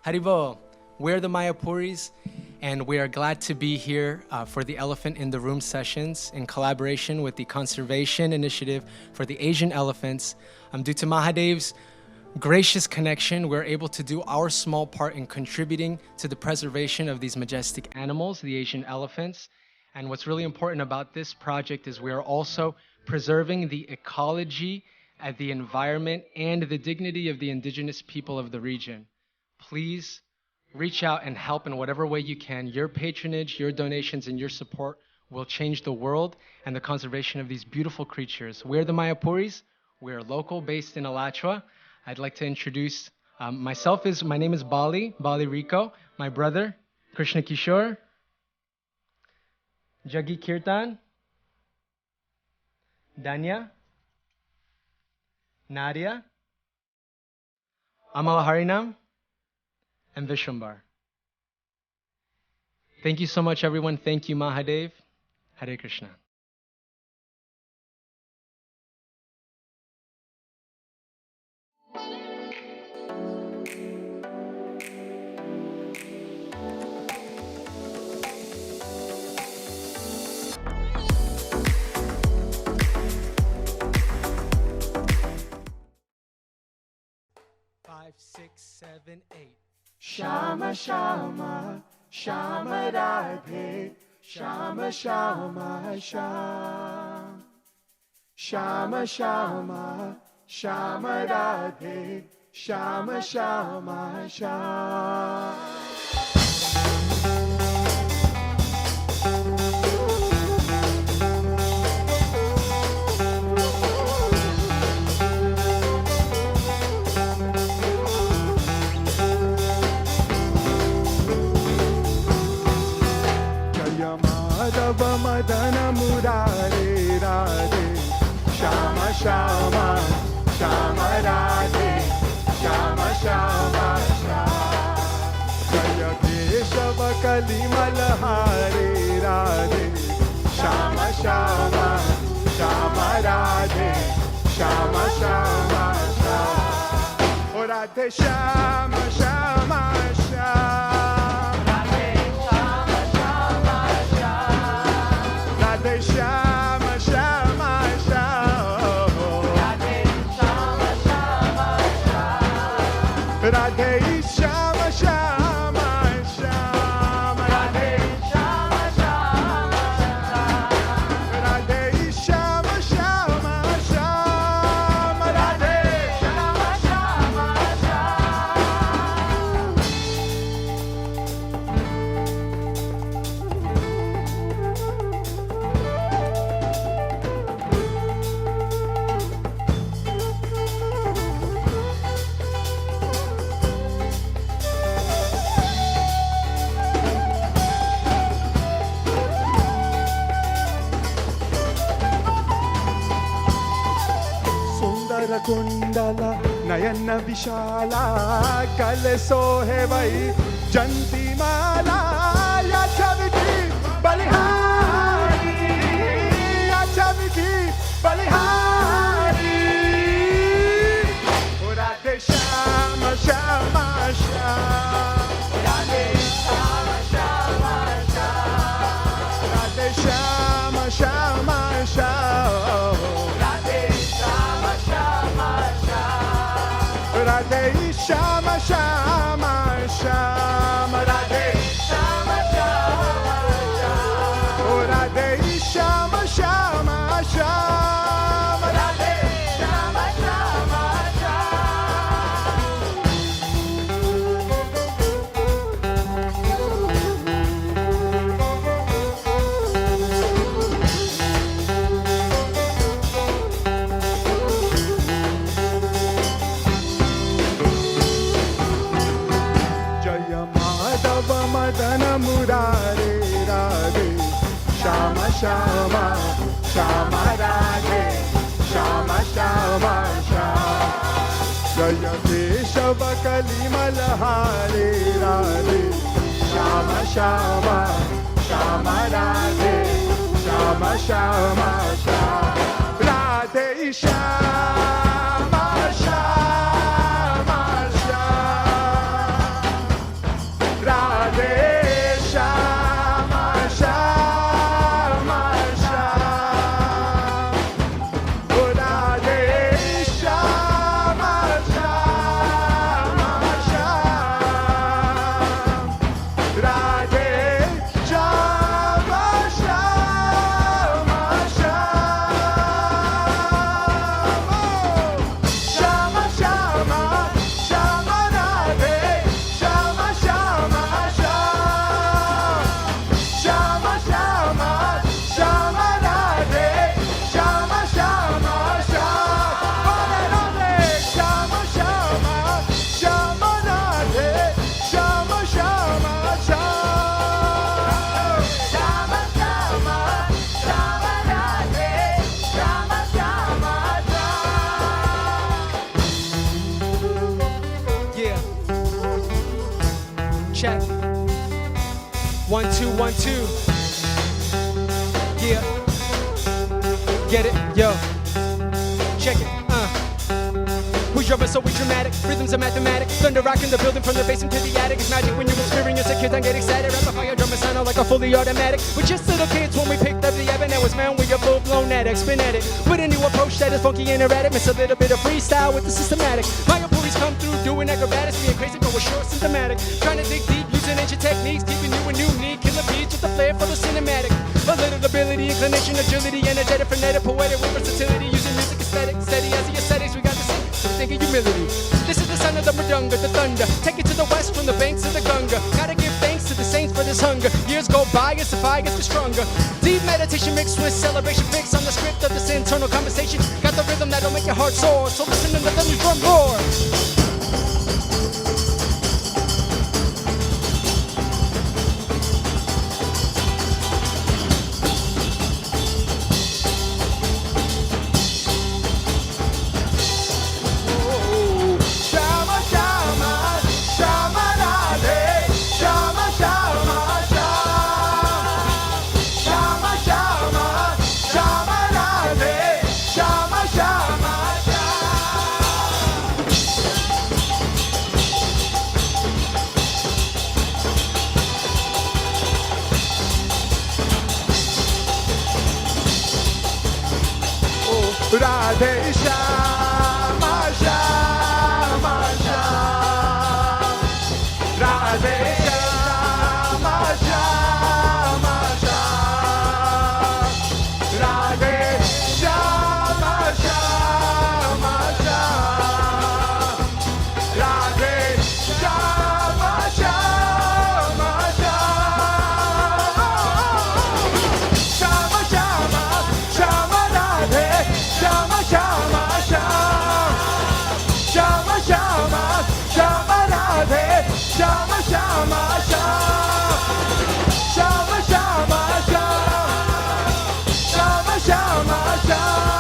Haribo, we're the Mayapuris, and we are glad to be here for the Elephant in the Room sessions in collaboration with the Conservation Initiative for the Asian Elephants. Due to Mahadev's gracious connection, we're able to do our small part in contributing to the preservation of these majestic animals, the Asian elephants. And what's really important about this project is we are also preserving the ecology, the environment, and the dignity of the indigenous people of the region. Please reach out and help in whatever way you can. Your patronage, your donations, and your support will change the world and the conservation of these beautiful creatures. We're the Mayapuris. We're local, based in Alachua. I'd like to introduce myself. My name is Bali Rico. My brother, Krishna Kishore, Jaggi Kirtan, Danya, Nadia, Amala Harinam, and Vishwambar. Thank you so much, everyone. Thank you, Mahadev. Hare Krishna. Five, six, seven, eight. Shama Shama, Shama Radhe, Shama Shama Sham. Shama Shama, Shama Radhe, Shama Shama Sham. Madana Murare Radhe, Shama Shama, Shama Radhe, Shama Shama Shama. Jaya Keshava Kalimalhare Radhe, Shama Shama, Shama Radhe, Shama Shama Shama. Oh Radhe Shama Shama Shama. Shama Shama Shama, Radhe Shama Shama Shama, Radhe Shama Shama Shama, Radhe Shama Shama Shama, Radhe Shama Shama Kundala Nayana Vishala Kale Sohevai Janti Mala Yachaviki Balihari Yachaviki Balihari Radhe Shama Shama Shama, Radhe Shama Shama Shama, Radhe Shama Shama Shama, Radhe Shama Shama Shama, Radhe Shama Shama Shama, oh Radhe Shama Shama Shama, Radhe Shama Shama Madana Murare Radhe, Shama Shama, Shama Radhe, Shama Shama Shama. Jaya Keshava Kalimalhare Radhe, Shama Shama, Shama Radhe, Shama Shama Shama. Shyama, Shyama, Shyam. Radhe Shyama, Shyama, Shyam. Oh, Radhe Shyama, Shyama, Shyam. Radhe Shyama, Shyama, Shyam. Oh, Shyama, Shyama, Shyama, Radhe Shyama, Shyama, Shyam. Shyama, Shyama, Shyama, Radhe Shyama, Shyama, Shyam. Oh, Radhe Shyama, Shyama, Shyama, Radhe Shyama, Shyama, Shyam. Shyama, Shyama, Shyama, Radhe Shyama, Shyama, Shyam. Yeah. Check. 1 2 1 2. Yeah. Get it? Yo. Check it. We drove so we dramatic, rhythms are mathematic. Thunder rocking the building from the basement to the attic. It's magic when you experience a kid and get excited. Rap a fire drum and sound out like a fully automatic. We're just little kids when we picked up the avenue. Now it's man, we a full-blown addict. Spin at it with a new approach that is funky and erratic. Miss a little bit of freestyle with the systematic. Mayapuris come through doing acrobatics, being crazy but we're short symptomatic. Trying to dig deep, using ancient techniques, keeping you a new need. Killer beats with the flair for the cinematic. A little ability, inclination, agility, energetic, frenetic, poetic with versatility. Using music aesthetic, steady as the aesthetics. We got the same. So think of humility. This is the sound of the mridanga, the thunder. Take it to the west from the banks of the Ganga. Gotta give thanks to the saints for this hunger. Years go by as the fire gets stronger. Deep meditation mixed with celebration fixed on the script of this internal conversation. Got the rhythm that'll make your heart soar. So listen to the thunder drum roar. Shama, Shama, Shama, Radhe Shama, Shama, Sham. Shama, Shama, Shama, Radhe Shama, Shama, Sham. Oh, Radhe Shama, Shama, Sham. Radhe Shama, Shama, Sham. Radhe Shama, Shama, Sham. Radhe Shama, Shama, Sham. Shama, Shama, Shama, Radhe Shama, Shama, Sham. Shama, Shama, Shama, Radhe Shama, Shama, Sham. Shama, Shama, Sham. Shama, Shama, Sham.